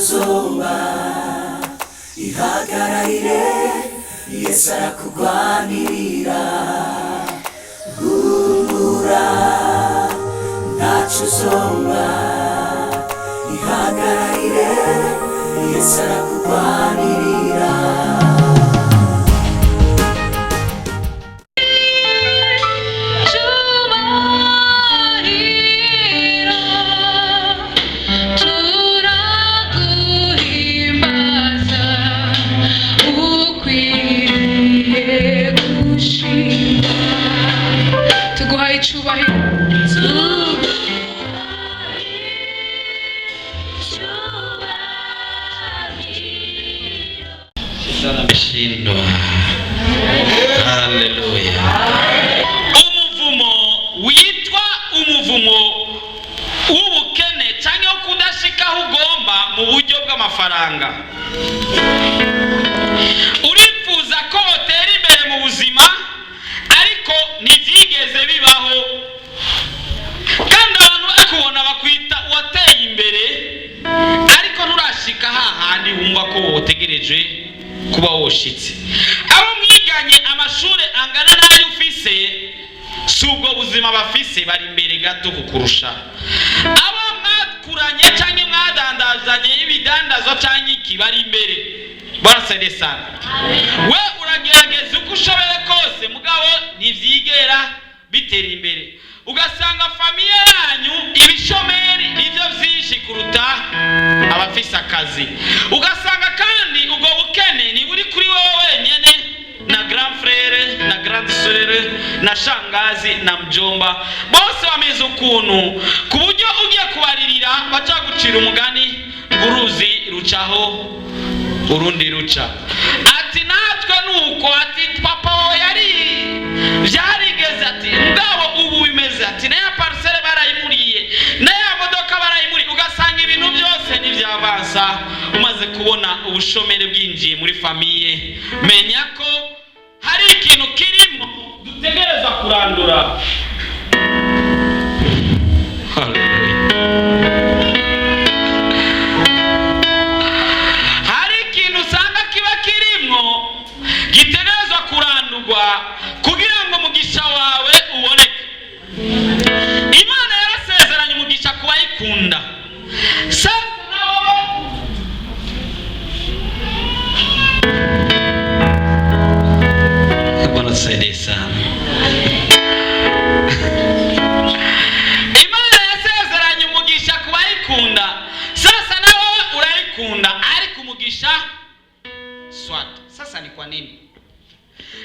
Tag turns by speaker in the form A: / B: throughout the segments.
A: uzoba ihagararire Yesu arakugwanirira humura ntacyo uzoba ihagararire Yesu arakugwanirira
B: Haleluya. Umuvumo witwa umuvumo w'ubukene cyangwa kudashika aho ugomba mu buryo bw'amafaranga. Urifuza ko utera imbere mu buzima ariko ntibyigeze bibaho, kandi abantu bakubona bakwita uwateye imbere ariko nturashika hahandi wumva ko wotegereje kuba woshitse. Abo mwiganye amashuri angana n'ayo ufise si ubwo buzima bafise, bari imbere gato kukurusha. Abo mwakuranye cyangwa mwadandazanye ibidandazwa cyangwa iki bari imbere, barasede sana. We uragerageza uko ushoboye kose mugabo ntivyigera bitera imbere, ugasanga famiye yanyu ibishomeri nivyo vyinshi kuruta abafise akazi. Ugasanga kandi ubwo bukene ni buri kuri wowe wenyene na grand frere na grande sœur na shangazi na mjomba, bose bameze ukuntu ku buryo ugiye kubaririra baca gucira umugani nguruzi rucaho urundi ruca. Ati natwe nuko, ati papa yari vyarigeze, ati mugabo ubu bimeze, ati naya parcelle barayimuriye, naya modoka barayimuriye. Ugasanga ibintu byose nivyavansa. Umaze kubona ubushomere bwinjiye muri famiye, menya ko hari ikintu kirimo dutegereza kurandura. Hari ikintu usanga kiba kirimo gitegerezwa kurandurwa kugira ngo umugisha wawe uboneke. Imana yarasezeranye umugisha kubayikunda. Saidi sana. Imana yasezeranye umugisha kubayikunda. Sasa nawe urayikunda ariko umugisha swat. Sasa ni kwa nini?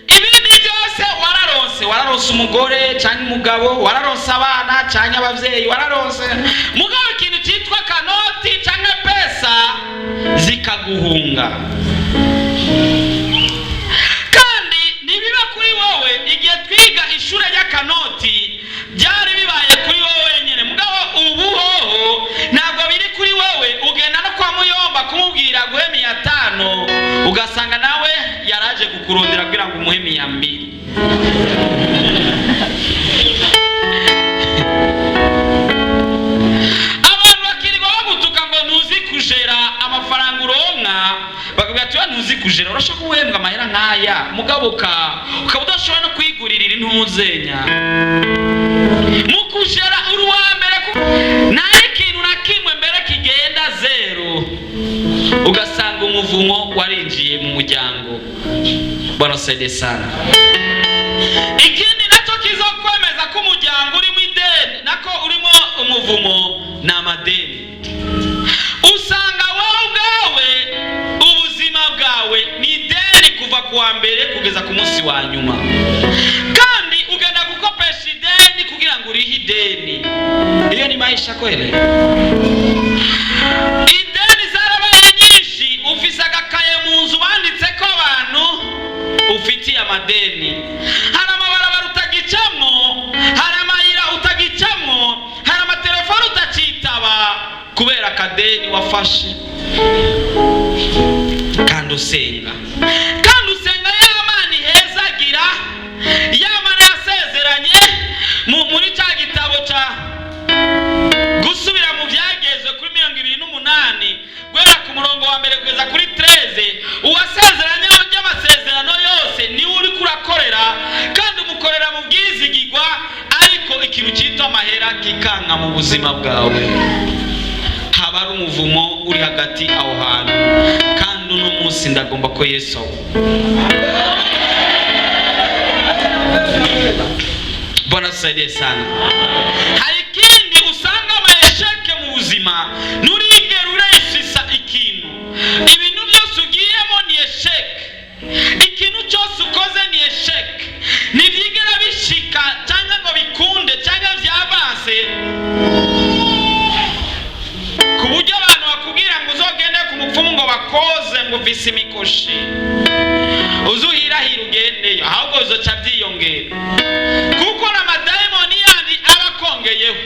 B: Ibindi byose wararonse umugore cyangwa umugabo, wararonse abana cyangwa abavyeyi, wararonse mugabo ikintu cyitwa kanoti cyangwa pesa zikaguhunga. Igihe twiga ishure ry'akanoti byari bibaye kuri wowe wenyine, mugabo ubu hoho ntabwo biri kuri wowe. Ugenda no kwa muyomba kumubwira guhe 500, ugasanga nawe yaraje kukurondera kugira ngo umuhe 200. Abantu bakirigo bagutuka ngo ntuzi kujera amafaranga uronka, bakubwira ati ntuzi kujera, urashaka guhembwa amahera nk'aya mugabo ukaba udashobora no kwiguririra intuzenya. Mu kujera uruwa mbere nta ikintu na kimwe mbere kigenda zero, ugasanga umuvumo warinjiye mu muryango. Bwana saide sana. Ikindi nacyo kizokwemeza ko umuryango urimo ideni, nako urimo umuvumo n'amadeni. Usanga wowe ubwawe ubuzima bwawe ni ideni kuva kuwa mbere kugeza ku munsi wa nyuma, kandi ugenda gukopesha ideni kugira ngo urihe ideni. Iyo ni maisha kweli? Ideni zarabaye nyinshi, ufise agakaye mu nzu banditse ko abantu ufitiye amadeni. Hari amabarabara utagicamwo, hari amayira utagicamwo, hari amatelefone utacitaba kubera akadeni wafashe. Kandi usenga y'amani heza agira, y'amani yasezeranye muri cya gitabo cya gusubira mu byagezwe kuri 28 guhera ugasanga mu buzima bwawe haba ari umuvumo uri hagati aho hantu, kandi uno munsi ndagomba ko Yesu Bwana saidie sana. Hari ikindi usanga amayesheke mu buzima nurigera uresisa ikintu, ibintu byose ugiyemo ni esheke, ikintu cyose ukoze ni esheke, ntibyigera bishika cyangwa ngo bikunde cyangwa byabase, ku buryo abantu bakubwira ngo uzogende ku mupfumu ngo bakoze ngo vise imikoshi uzuhirahira ugendeyo, ahubwo uzoca byiyongera kuko n'amadayimoni yandi abakongeyeho.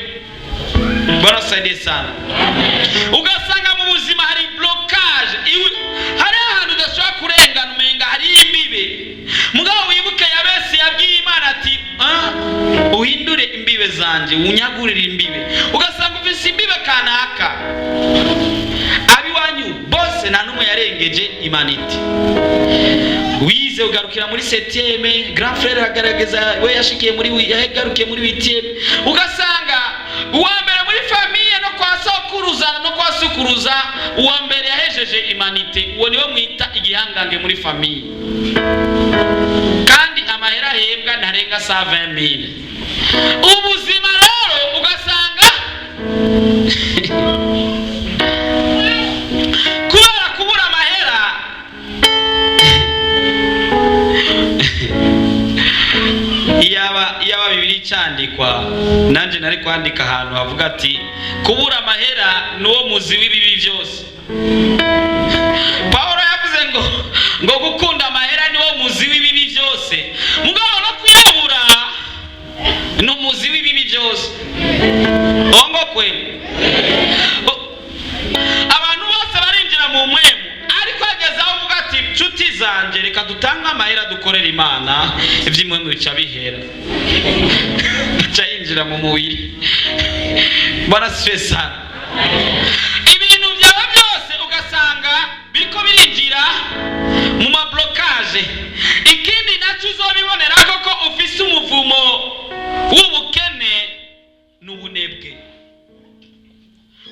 B: Barasaidie sana. Ugasanga mu buzima hari blockage, hari ahantu udashobora kurengana umenga hari imbibe, mugabo wibuke Yabesi yabwiye Imana ati uhindure imbibe zanje, unyagurire imbibe. Ugasanga ufise imbibe kanaka, abiwanyu bose nta numwe yarengeje imaniti. Wize ugarukira muri 7e, grand frère agaragaza we yashikiye muri yagarukiye muri 8e, ugasanga uwa mbere muri famille no kwa sokuruza no kwa sukuruza uwa mbere yahejeje imanite, uwo niwe mwita igihangange muri famille, kandi amahera hembwa ntarenga 120,000. Ubuzima rero ugasanga kubera kubura amahera iyaba Bibiri cyandikwa nanje nari kwandika ahantu havuga ati kubura amahera nuwo muzi w'ibibi byose. Paulo yavuze ngo gukunda amahera niwo muzi w'ibibi byose, mugabo no kuyabura no muzi w'ibibi byose. Ongo kweli abantu bose barinjira mu mwemu, ariko agezaho uvuga ati nshuti zanje reka dutanga amahera dukorera Imana, iby'imwemu bica bihera aca yinjira mu mubiri. Bwana sfesa, ibintu byaba byose ugasanga biriko birinjira mu mablokage. Ikindi nacyo uzobibonera ko ufise umuvumo w'ubukene n'ubunebwe,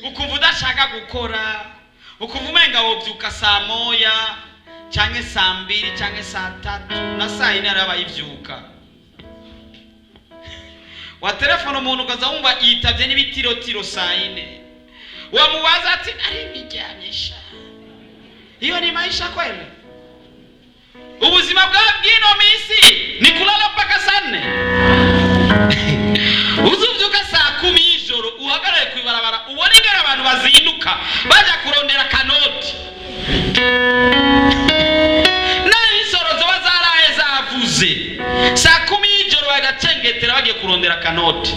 B: ukumva udashaka gukora, ukumva umenga wobyuka saa moya cyangwa saa 2 cyangwa saa 3 na saa 4 arabayivyuka. Wa telefone umuntu ukaza wumva yitabye n'ibitirotiro saa 4, wamubaza ati ari bijyanyisha. Hiyo ni maisha kweli? Ubuzima bwa bwino misi ni kulala mpaka saa 4. Uzuvyuka saa 10 y'ijoro uhagarare kwibarabara ubone ngara abantu bazinduka baje kurondera kanoti. Nani sorozo bazaraye zavuze saa 10 y'ijoro bagacengetera bagiye kurondera kanoti.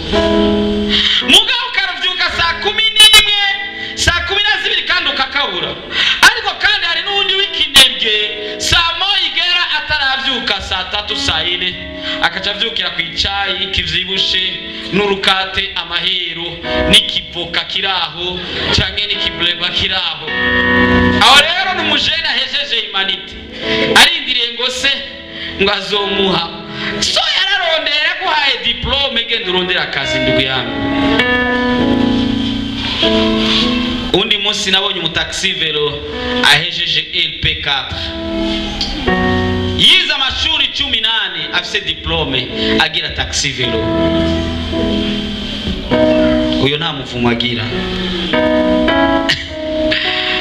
B: Mugabo karuvyuka saa 11 saa 12 kandi ukakabura. Ariko kandi hari n'undi w'ikinebwe saa moya igera ataravyuka saa 3 saa 4 akacavyukira ku icayi kivyibushe n'urukate amahero n'ikivoka kiraho canke n'ikibleba kiraho. Aho rero n'umujene ahejeje imanite arindiriye ngo se ngazomuha so yararondera guhaye diplome genda urondera akazi ndugu yangu. Undi munsi nabonye umutaxi velo ahejeje LP4, yize amashuri 18 afise diplome agira taxi velo. Uyo nta muvumo agira.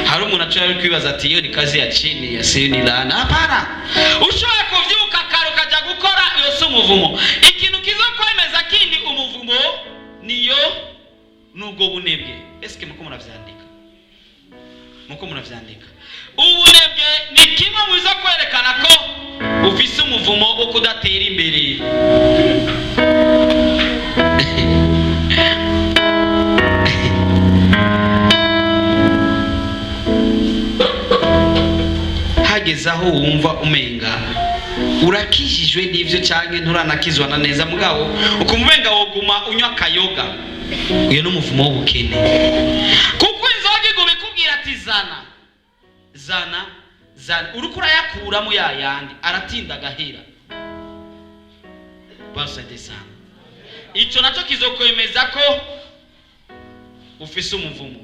B: Hari umuntu acyari kwibaza ati iyo ni kazi ya chini ya siyo ni lana. Hapana, ushobora kuvyuka karo kaja gukora iyo si umuvumo. Ikintu kizokwemeza kindi umuvumo niyo nubwo bunebwe. Eske muko munavyandika? Muko munavyandika? Ubunebwe ni kimwe mu bizo kwerekana ko ufise umuvumo wo kudatera imbere. Hagezaho wumva umenga urakijijwe n'ivyo canke nturanakizwa na neza, mugabo ukumva umenga woguma unywa kayoga. Uyo n'umuvumo w'ubukene, kuko inzoga iguma ikubwira ati zana urukura yakuramo yayandi aratinda gahera. Basa desana ico naco kizokwemeza ko ufise umuvumo.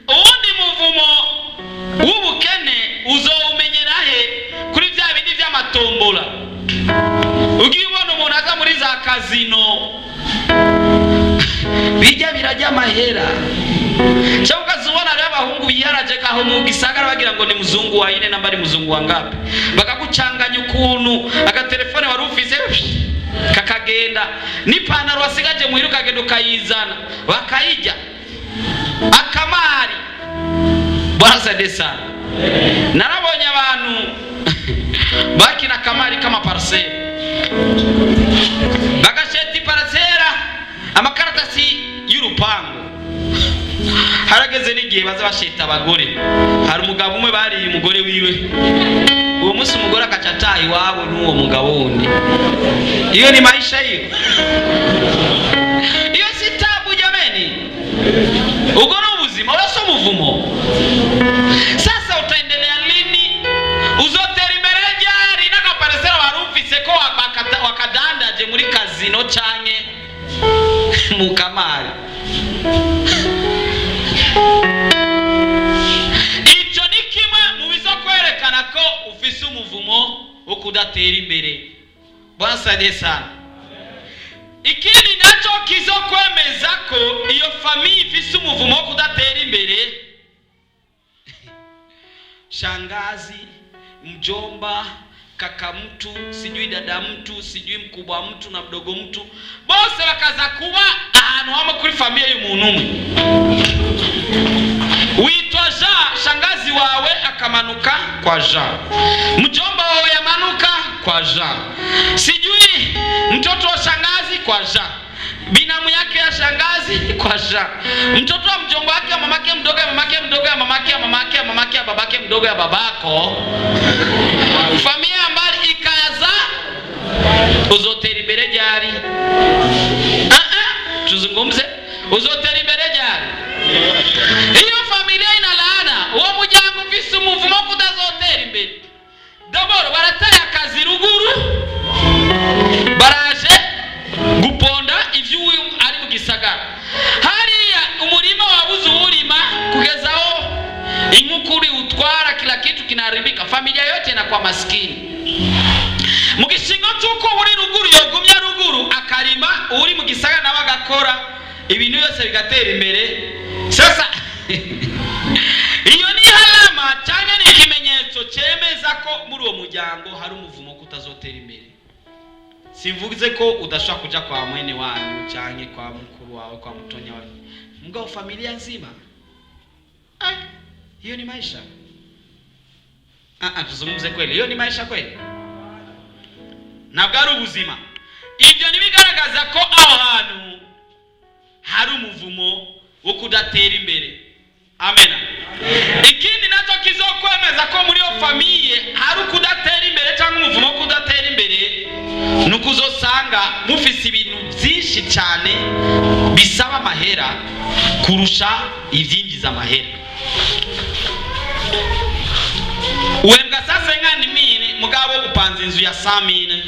B: Uwundi muvumo w'ubukene uzowumenyera he? Kuri bya bindi by'amatombola. Ugiye ubona umuntu aza muri za kazino bijya birajya amahera, cyangwa ukazubona rero abahungu biharaje kaho mu gisagara bagira ngo ni muzungu wa ine namba ari muzungu wa ngapi, bakagucanganya ukuntu agatelefone wari ufise kakagenda n'ipantaro wasigaje muhiru kagenda ukayizana bakayijya akamari. Bwana desa narabonye abantu bakina akamari kama parcelle, bagasheti parcelle amakaratasi y'urupango. Harageze n'igihe baza basheta abagore, hari umugabo umwe bari umugore wiwe, uwo munsi umugore akacataye iwabo n'uwo mugabo wundi. Iyo ni maisha hiyo, iyo si tabu jameni, ugo ni ubuzima, uraso umuvumo. Sasa utaendelea lini? Uzotera imbere ryari n'akaparesera warumvise ko wakadandaje muri kazino canke mu kamari? Icyo ni kimwe mu bizo kwerekana ko ufise umuvumo wo kudatera imbere. Bwana desa. Ikindi nacho kizo kwemeza ko iyo famille ifise umuvumo wo kudatera imbere, shangazi, mjomba, kaka mtu, sijui dada mtu, sijui mkubwa mtu na mdogo mtu, bose bakaza kuba ahantu hamwe kuri familia y'umuntu umwe. Witwa Jean, shangazi wawe akamanuka kwa Jean, mjomba wawe yamanuka kwa Jean, sijui mtoto wa shangazi kwa Jean, binamu yake ya shangazi kwa Jean, mtoto wa mjomba wake ya mamake mdogo ya mamake mdogo ya mamake ya mamake ya mamake ya babake mdogo ya babako. Familia ambali ikaza uzoteri imbere ryari? Tuzungumze uzoteri imbere ryari? Hiyo familia ina laana, uwo muryango ufise umuvumo kudazotera imbere. Daboro barataya akazi ruguru, baraje guponda ivyo ari mu gisagara. Hariya umurima wabuze uwurima kugezaho inkukuri utwara kila kitu kinaharibika, familia yote inakuwa maskini. Mu gishingo cyuko uri ruguru yogumya ruguru akarima, uri mu gisagara nawe agakora ibintu byose bigatera imbere. Sasa iyo ni halama cyane ni ikimenyetso cyemeza ko muri uwo muryango hari umuvumo kutazotera imbere. Sivuze ko udashaka kuja kwa mwene wanyu cyane kwa mukuru wawe, kwa mutonya wawe, mugabo familia nzima. Hiyo ni maisha? Tuzungumze kweli, hiyo ni maisha kweli? Ntabwo ari ubuzima. Ibyo nibigaragaza ko aho hantu hari umuvumo wo kudatera imbere. Amen. Ikindi nacho kizokwemeza ko muri yo familie hari kudatera imbere cyangwa umuvumo wo kudatera imbere, nukuzosanga mufise ibintu byinshi cyane bisaba amahera kurusha ivyinjiza amahera. Uwembwa sasa ngani mine mugabo upanze inzu ya 100,000,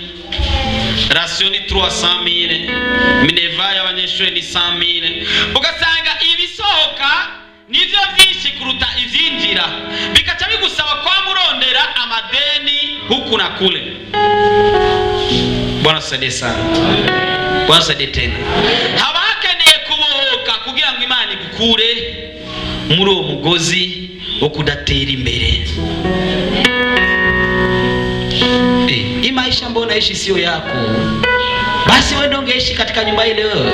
B: rasioni 300,000, mineva y'abanyeshuri ni 100,000, ugasanga ibisohoka nivyo byinshi kuruta ivyinjira, bikaca bigusaba kwa murondera amadeni huku na kule. Bwana sade sana, Bwana sade tena. Habakeneye kubohoka kugira ngo Imana igukure muri uwo mugozi wo kudatera imbere. Hii maisha mbona ishi sio yako? Basi wewe ndio ungeishi katika nyumba ile wewe.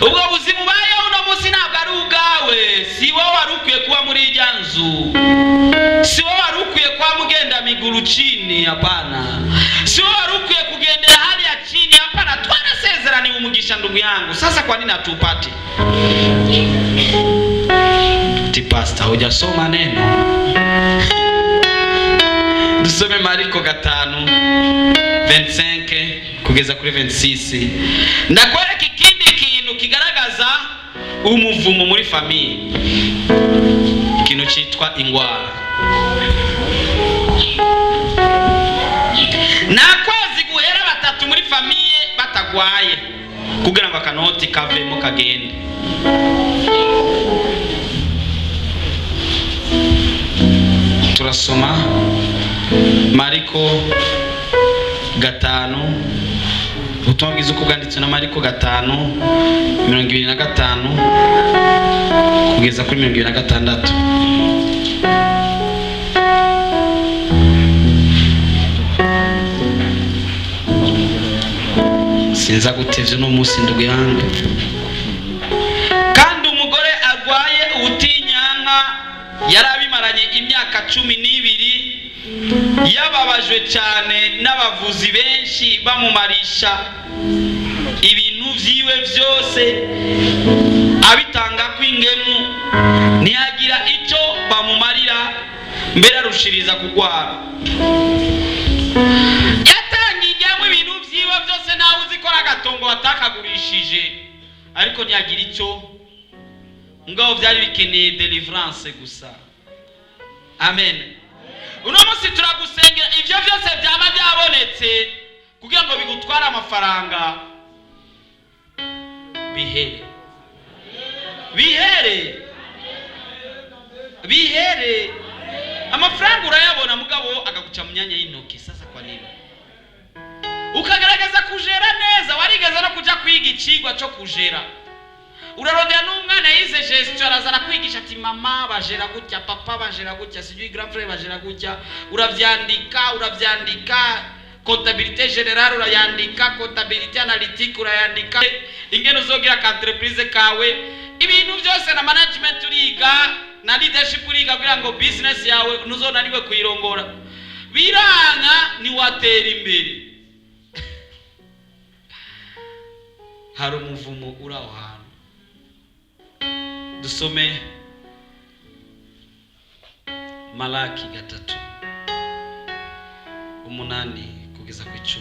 B: Ubwo buzimu bayo uno munsi ntabwo ari ugawe, si wowe warukwiye kuba muri janzu, si wowe warukwiye kwa mugenda miguru chini, hapana. Si wowe warukwiye kugendera hali ya chini, hapana. Twanasezerani umugisha ndugu yangu. Sasa kwa nini atupate? Pastor, hujasoma neno. Dusome Mariko 5:25 kugeza kuri 26. Ndakwereka ikindi kintu kigaragaza umuvumo muri famille. Ikintu cyitwa ingwara. Nakwezi guhera batatu muri famille batagwaye. kugira ngo akanoti kavemo kagende. Turasoma Mariko 5, ubutumwa bwiza uko bwanditswe na Mariko 5:25 kugeza kuri 26. Sinza gutevye no musi ndugihanga. Kandi umugore arwaye ubutinyanka yarabimaranye imyaka 12, yababajwe cyane n'abavuzi benshi bamumarisha ibintu vyiwe vyose, abitanga kw'ingemu, ntiyagira icyo bamumarira, mbere arushiriza kugwara. Yatangijyamo ibintu vyiwe byose, nawe uzikora agatongo batakagurishije, ariko ntiyagira icyo. Ngabo byari bikeneye deliverance gusa. Amen. Uno munsi turagusengera ivyo byose byaba byabonetse kugira ngo bigutwara amafaranga bihere. Amafaranga urayabona mugabo akaguca mu myanya y'intoki. Sasa kwa nini ukagaragaza kujera neza? Warigeze no kuja kwiga ikigwa cyo kujera, urarondera n'umwana yize gestion arazana kwigisha ati mama bajera gutya, papa bajera gutya, sijui grand frère bajera gutya, uravyandika comptabilité générale urayandika, comptabilité analytique urayandika, ingene uzogira entreprise kawe, ibintu byose na management uriga na leadership uriga kugira ngo business yawe nuzonaniwe kuyirongora. Biranga ni watera imbere. Hari umuvumo uraho hantu. Dusome Malaki 3:8 kugeza ku 10.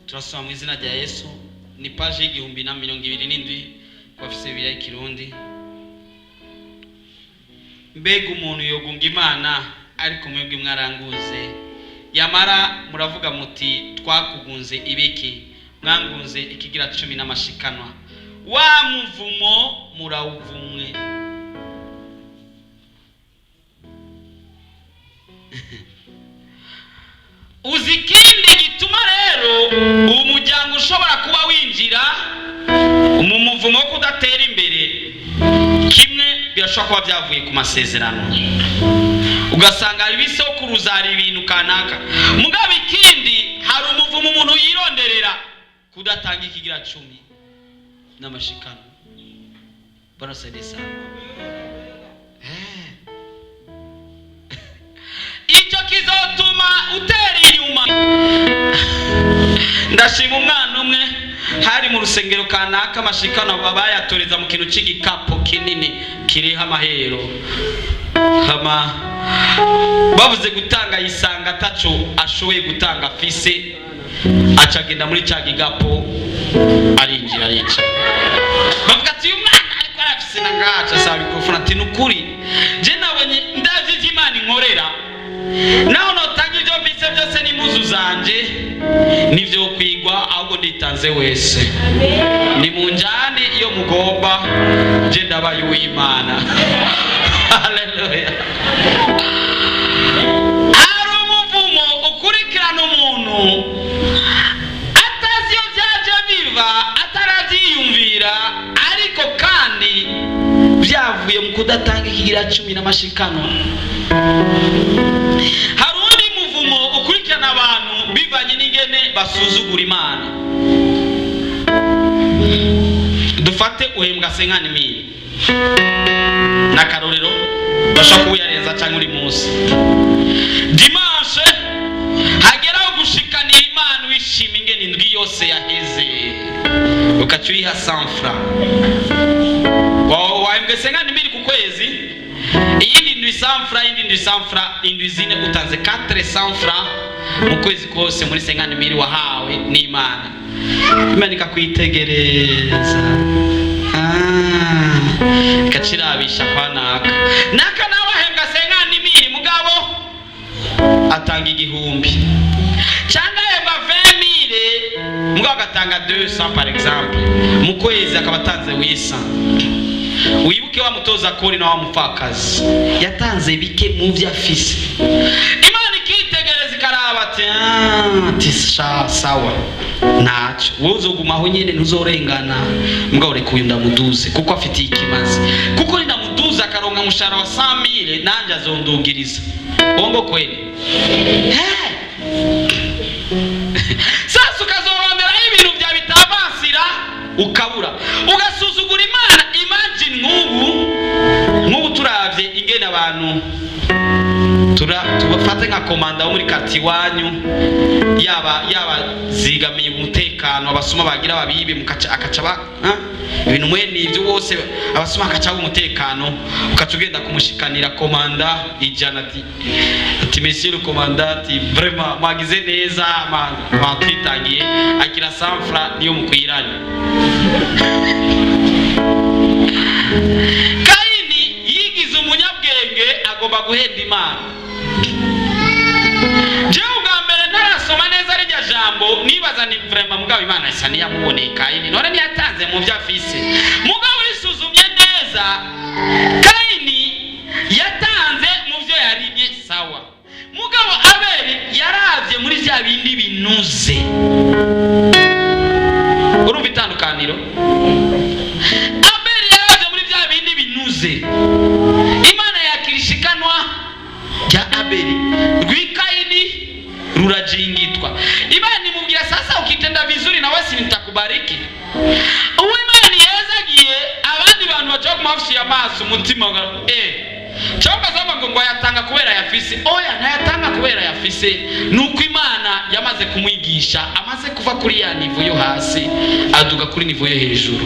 B: Turasoma mu izina rya Yesu. Ni page 1027 kwa fise Bibiliya y'Ikirundi. Mbega umuntu yogunga Imana ariko mwebwe mwaranguze, yamara muravuga muti twakugunze ibiki, mwangunze ikigira 10 n'amashikanwa. Wa muvumo murawuvumwe. Uzikindi gituma rero umujyango ushobora kuba winjira mu muvumo wo kudatera imbere. Kimwe birashobora kuba byavuye ku masezerano, ugasanga ari bisokuruza ari ibintu kanaka. Mugabe ikindi hari umuvumo umuntu yironderera kudatanga ikigira 10 n'amashikano. Barasedesa icyo kizotuma utera inyuma. Ndashima umwana umwe hari mu rusengero kanaka, amashikano babayatoreza mu kintu cy'igikapo kinini kiriho amahero, hama bavuze gutanga yisanga ataco ashoboye gutanga afise, acagenda muri cya gigapo arinjira yica. Bavuga ati uyu mwana ariko arafise nangaca sabi kofuna ati nukuri je nabonye ndazi Imana inkorera, naho notanga ibyo mfise byose n'impuzu zanje nivyo kwigwa, ahubwo nditanze wese. Ni munjane iyo mugomba, je ndabaye uw'Imana. Haleluya. Ari umuvumo ukurikirana umuntu atazi iyo byaje biva, ataravyiyumvira, ariko kandi byavuye mu kudatanga ikigira 10 n'amashikano. Hari undi muvumo ukurikirana abantu bivanye n'ingene basuzugura Imana. Dufate uhembwa 50,000 na karorero bashaka kuyarenza cyangwa uri munsi. Dimanche hageraho gushikanira Imana wishima ingene indwi yose yaheze, ukacyuyiha 100 francs. Wahembwe 50,000 ku kwezi, iyindi ndwi 100 francs, iyindi ndwi 100 francs, indwi zine utanze 400 francs mu kwezi kose muri 50,000 wahawe n'Imana. Imana ikakwitegereza ikacirabisha kwa naka nawe ahembwa 50,000 mugabo atanga 1,000 cyangwa ahembwa 20,000 mugabo agatanga 200 par exemple, mu kwezi akaba atanze 800. Wibuke wa mutoza kori na wa mupfakazi yatanze bike mu byo afise. Imana ikitegereza ikaraba ati sawa ntacyo, wowe uzogumaho nyene ntuzorengana, mugabo reka uyu ndamuduze kuko afitiye ikimazi, kuko ndamuduze akaronka umushahara wa 100,000 nanje azondugiriza. Bongo kweli sasa ukazorondera ibintu bya bitavansira ukabura ugasuzugura Imana. Imagine nk'ubu turavye ingene abantu tubafate nka komanda wo muri kati wanyu yaba zigamiye umutekano, abasuma bagira babibe akaca ibintu mwene ibyo bose abasuma akaca umutekano, ukatugenda kumushikanira komanda ijana ati monsieur le commandant, ati vraiment mwagize neza mwakitangiye akira sanfra niyo mukwiranye. Kaini yigize umunyabwenge agomba guhenda Imana. Je ugambere ntarasoma neza rijya jambo nibaza ni vraiment mugabo Imana isa niyamuboneye Kaini none niyatanze mu byo afise, mugabo risuzumye neza Kaini yatanze mu byo yarimye sawa, mugabo Abeli yaravye muri bya bindi binuze. Urumva itandukaniro? Abeli yaravye muri bya bindi binuze, Imana yakirishikanwa ya Abeli rwikaini rurajingitwa. Imana imubwira sasa ukitenda vizuri na wasi nitakubariki. Uwo Imana yezagiye abandi bantu bacha kumafshi ya maso umutima cyangwa zaba ngo yatanga kubera yafise. Oya ntayatanga kubera yafise, nuko Imana yamaze kumwigisha, amaze kuva kuri ya nivo yo hasi aduga kuri nivo yo hejuru.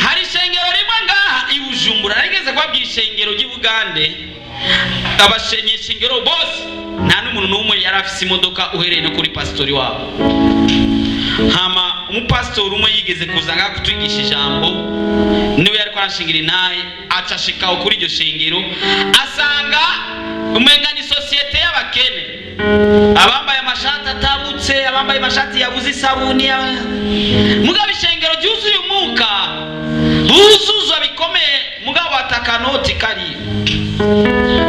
B: Hari shengero rimwe ngaha i Bujumbura, nigeze kwabwira ishengero ry'Ibugande, abashenye shengero bose nta n'umuntu n'umwe yari afise imodoka uhereye no kuri pastori wabo. Hama umupastori umwe yigeze kuza ngaha kutwigisha ijambo, niwe yari kwarashingira intahe acashikaho kuri iryo shengero, asanga umenga ni societe y'abakene, abambaye amashati atabutse, abambaye amashati yabuze isabuni, mugabo ishengero ryuzuye umwuka buzuzwa bikomeye, mugabo atakanoti kari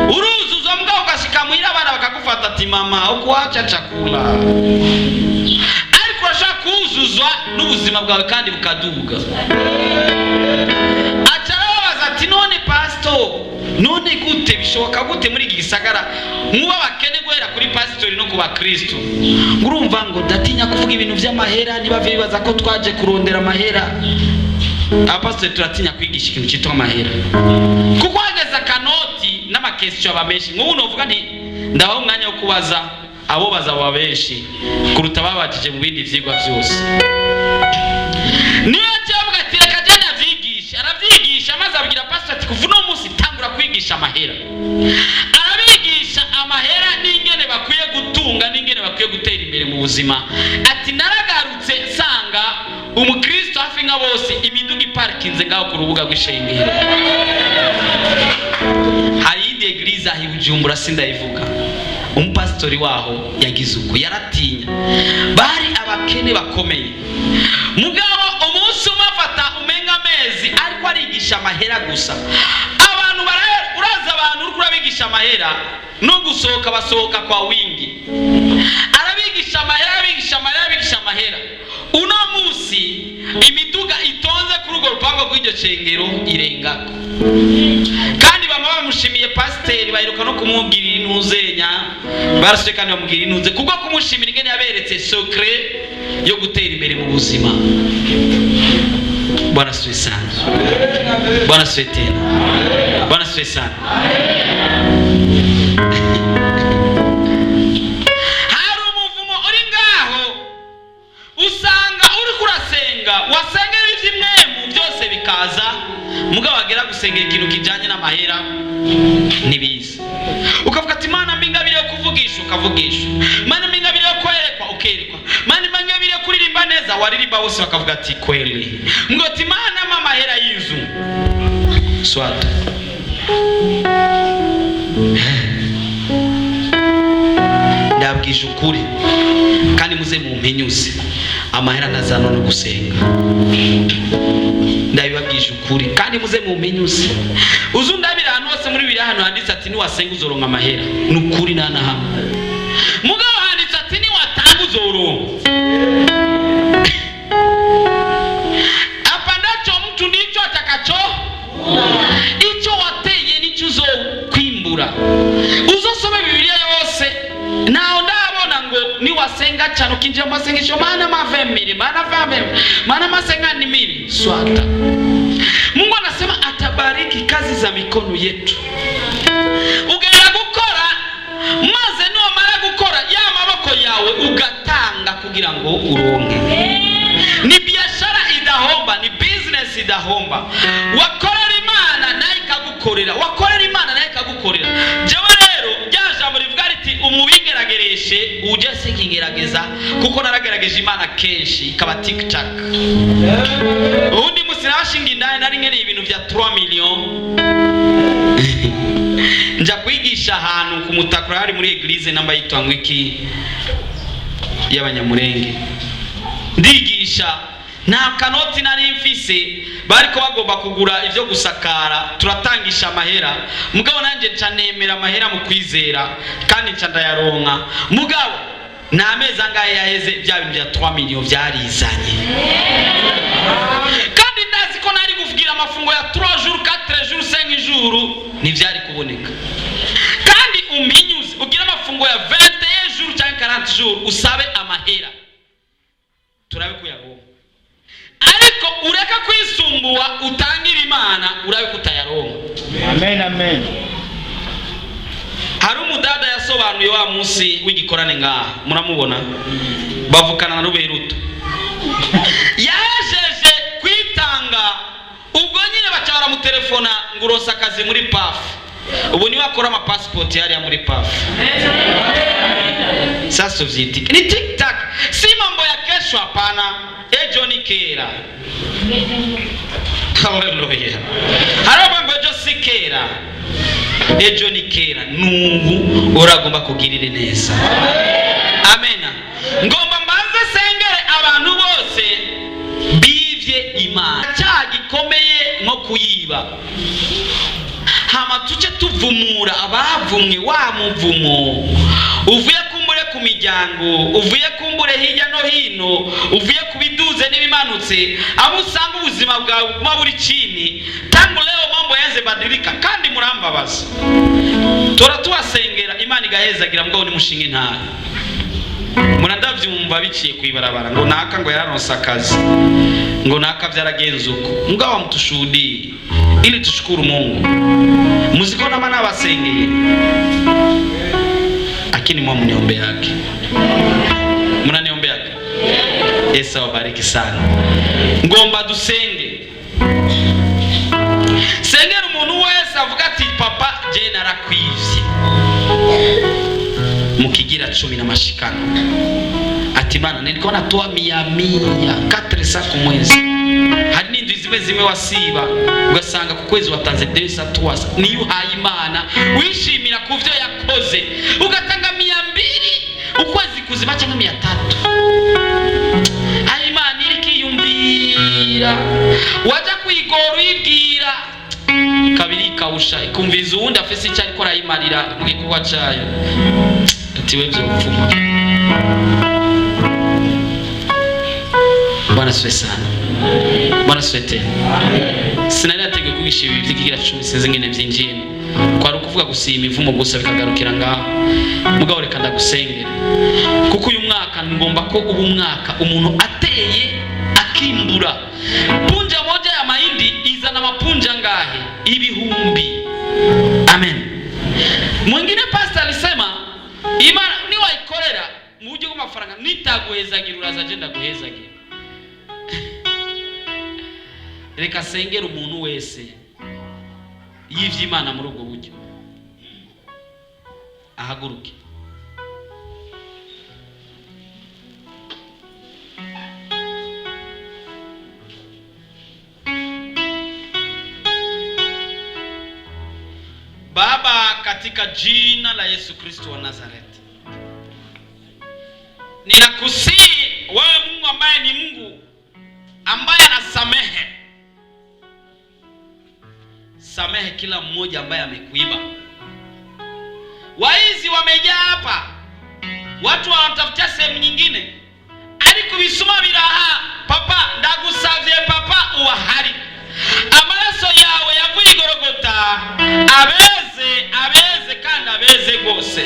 B: uruzuzwa, mugabo ugashika muhira abana bakagufata ati mama ukuacha chakula, ariko urashaka kuzuzwa n'ubuzima bwawe kandi bukaduga. Acababaza ati none pastor, none gute bishoboka gute muri gisagara muba bakene guhera kuri pastori no kuba Kristo? Urumva ngo datinya kuvuga ibintu by'amahera, nibave bibaza ko twaje kurondera amahera. Apastor turatinya kwigisha ikintu cyitwa amahera, kuko hageza kanoti n'amakesho abamenshi. Nk'ubu novuga nti ndaho umwanya wo kubaza abo bazaba benshi kuruta babajije mu bindi vyigwa byose. Niyo cyavuga ati reka je ndavyigisha, aravyigisha maze abwira pastor ati kuva no munsi tangura kwigisha amahera. Arabigisha amahera n'ingene bakwiye gutunga n'ingene bakwiye gutera imbere mu buzima. Ati naragarutse sanga umukristo hafi nka bose imiduga iparkinze ngaho ku rubuga rw'ishengero. Hari indi eglise ahi Bujumbura sindayivuga, umupastori waho yagize uko yaratinya, bari abakene bakomeye, mugabo umunsi umafata umenga amezi ariko arigisha amahera gusa. Abantu uraza abantu uri kurabigisha amahera no gusohoka basohoka kwa wingi, arabigisha amahera. Uno musi imiduga itonze kuri urwo rupango rw'iryo cengero irengako, kandi bama bamushimiye pasiteri, baheruka no kumubwira intuzenya, barasuye kandi bamubwira intuze kuko kumushimira ingene yaberetse secret yo gutera imbere mu buzima. Bwana asifiwe sana. Bwana asifiwe tena. Bwana asifiwe sana. Hari umuvumo uri ngaho usanga uri kurasenga, wasengera ivy'imwemu byose bikaza, mugabo agera gusengera ikintu kijanye n'amahera nibiza. Ukavuga ati Imana mbingabire kuvuga ukavugisha, mana mingabire yo kwerekwa ukerekwa, mana mingabire yo kuririmba neza waririmba bose bakavuga ati kweli. Ngoti mana mama hera y'inzu swata ndabwije ukuri kandi muze mumpenyuze amahera nazano no gusenga. Ndabibabwije ukuri kandi muze mumpenyuze. Uzundabira hano hose muri biri hano handitse ati ni wasenga uzoronka amahera. Nukuri nana hamwe. Mugabo handitse ati ni watanga uzoronka. Apandacho mtu ndicho atakacho. Icho wateye nicho uzokwimbura. Uzosome Biblia yose nao ndabona ngo ni wasenga cyane ukinjira mu masengesho mana mavemiri mana masenga ni mimi swata. Mungu anasema atabariki kazi za mikono yetu. Ugenda gukora maze no mara gukora ya maboko yawe ugatanga kugira ngo uronke. Ni biashara idahomba, ni business idahomba. Wakorera Imana nayo ikagukorera, wakorera Imana nayo ikagukorera. Jewe rero ryajambo rivuga riti umubigeragereshe uje sikingerageza kuko naragerageje Imana kenshi ikaba TikTok. Undi musirashinga indaya nari nkeneye ibintu bya 3 million. Nja kwigisha ahantu ku Mutakura hari muri eglise namba yitwa Ngwiki y'Abanyamurenge. Ndigisha nta kanoti nari mfise bariko bagomba kugura ivyo gusakara turatangisha amahera. Mugabo nanje ncanemera amahera mu kwizera kandi nca ndayaronka. Mugabo na amezi angahe yaheze bya bintu bya 3 million byarizanye. Kandi ndazi ko nari kuvugira amafungo ya 3 jours 4 jours 5 jours ntivyari kuboneka. Kandi umpinyuze ugira amafungo ya 21 jours cyangwa 40 jours usabe amahera turabe kuyaronka. Ariko ureka kwisumbuwa utangira Imana urabe kutayaronka.
C: Amen amen.
B: Hari umudada yasobanuye wa munsi w'igikorane ngaha muramubona bavukana na Ruberuto. Yajeje kwitanga ubwo nyine bacara mu telefona ngurosa akazi muri PAF. Ubu ni wakora ama passport yari ya muri PAF. Sasa vyitiki ni TikTok si mambo ya kesho hapana. Ejo ni kera. Hallelujah. Haraba mbejo sikera. Ejo ni kera. Nubu uragomba kugirira neza. Amena. Ngomba mbanze sengere abantu bose bivye Imana. Cyagikomeye nko kuyiba. Hama tuce tuvumura abavumwe wa muvumo. Uvuye kumbure ku miryango, uvuye kumbure hirya no hino, uvuye kubiduze n'ibimanutse, abo usanga ubuzima bwawe buma buri chini. Tangu leo mambo yanze badilika kandi murambabaza. Tora tuwasengera Imana igahezagira mugabo ni mushinga ntara. Murandavyumva biciye kwibarabara ngo naka ngo yararonsa akazi. Ngo naka vyaragenze uko. Mugabo mutushudi ili tushukuru Mungu. Muziko na mana basengeye. Lakini mwa mniombe yake. Mnaniombe yake. Yesu awabariki sana. Ngomba dusenge. Sengera umuntu wese avuga ati papa je narakwivye. Mukigira 10 na mashikano. Ati bana nilikuwa natoa 100 400 ku mwezi. Hari n'indwi zimwe wasiba ugasanga ku kwezi watanze 200 niyo uhaye Imana wishimira kuvyo yakoze ugatanga 200 ukwezi kuzima cyangwa 300. Ayi Imana irikiyumvira waja kwigora uyibwira kabiri kausha ikumviza uwundi afise icyo ariko arayimarira mu gikorwa cyayo ati we byo upfuma. Bwana siwe sana. Bwana swete. Sinari natege kugisha ibi byigira 10 sinzi ngene byinjiye. Kwari ukuvuga gusima ivumo gusa bikagarukira ngaho. Mugabo reka ndagusengera. Kuko uyu mwaka ngomba ko ubu mwaka umuntu ateye akimbura. Punja moja ya mahindi izana mapunja ngahe? Ibihumbi. Amen. Mwingine pastor alisema Imana ni waikorera mu buryo bw'amafaranga nitaguhezagira uraza agenda guhezagira. Reka sengera umuntu wese yivye Imana muri ubwo buryo ahaguruke katika jina la Yesu Kristo wa Nazareti. Ninakusihi wewe Mungu ambaye ni Mungu ambaye anasamehe, samehe kila mmoja ambaye amekuiba. Waizi wamejaa hapa, watu wanatafutia sehemu nyingine, ariko bisuma biraha. Papa ndagusavye papa uwahari, amaraso yawe yavuye igorogota abeze kandi abeze gose.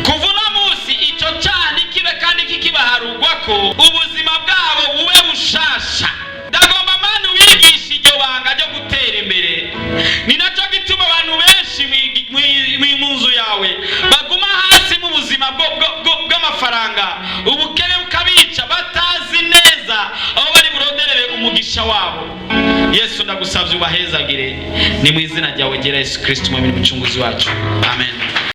B: Kuvuna musi ico cyane kibe kandi kikibaharugwako ubuzima bwabo bube bushasha. Ndagomba manu wigisha iryo banga ryo gutera imbere. Ni nacyo gituma abantu benshi mu nzu yawe baguma hasi mu buzima bw'amafaranga, ubukene bukabica batazi neza aho bari buronderere umugisha wabo. Yesu ndagusavye ubahezagire, ni mu izina ryawe Yesu Kristo mwami n'umucunguzi wacu, amen.